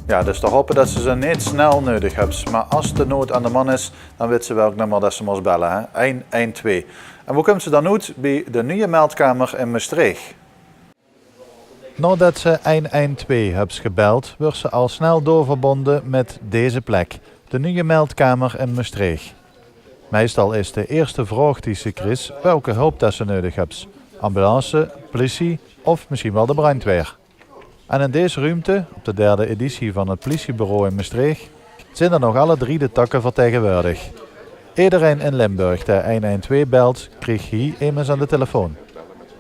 Ja, dus te hopen dat ze niet snel nodig hebben. Maar als de nood aan de man is, dan weten ze welk nummer dat ze moest bellen. Hè? 112. En hoe komt ze dan uit? Bij de nieuwe meldkamer in Maastricht. Nadat ze 112 hebben gebeld, wordt ze al snel doorverbonden met deze plek. De nieuwe meldkamer in Maastricht. Meestal is de eerste vraag die ze krijgt welke hulp dat ze nodig hebben. Ambulance, politie of misschien wel de brandweer. En in deze ruimte, op de derde editie van het politiebureau in Maastricht, zijn er nog alle 3 de takken vertegenwoordigd. Iedereen in Limburg die 112 belt, kreeg hier immers aan de telefoon.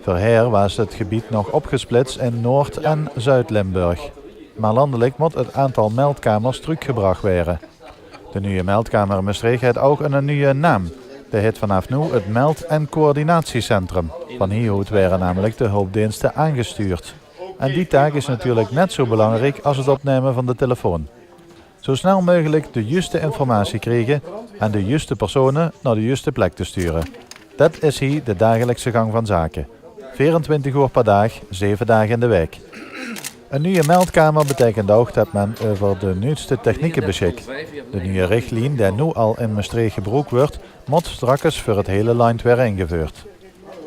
Voorheen was het gebied nog opgesplitst in Noord- en Zuid-Limburg. Maar landelijk moet het aantal meldkamers teruggebracht worden. De nieuwe meldkamer in Maastricht heeft ook een nieuwe naam. Die heet vanaf nu het Meld- en Coördinatiecentrum. Van hieruit werden namelijk de hulpdiensten aangestuurd. En die taak is natuurlijk net zo belangrijk als het opnemen van de telefoon. Zo snel mogelijk de juiste informatie krijgen en de juiste personen naar de juiste plek te sturen. Dat is hier de dagelijkse gang van zaken. 24 uur per dag, 7 dagen in de week. Een nieuwe meldkamer betekent ook dat men over de nieuwste technieken beschikt. De nieuwe richtlijn die nu al in Maastricht gebruikt wordt, moet straks voor het hele land weer ingevoerd.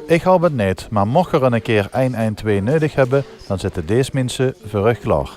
Ik hoop het niet, maar mocht er een keer 112 nodig hebben, dan zitten deze mensen voor u klaar.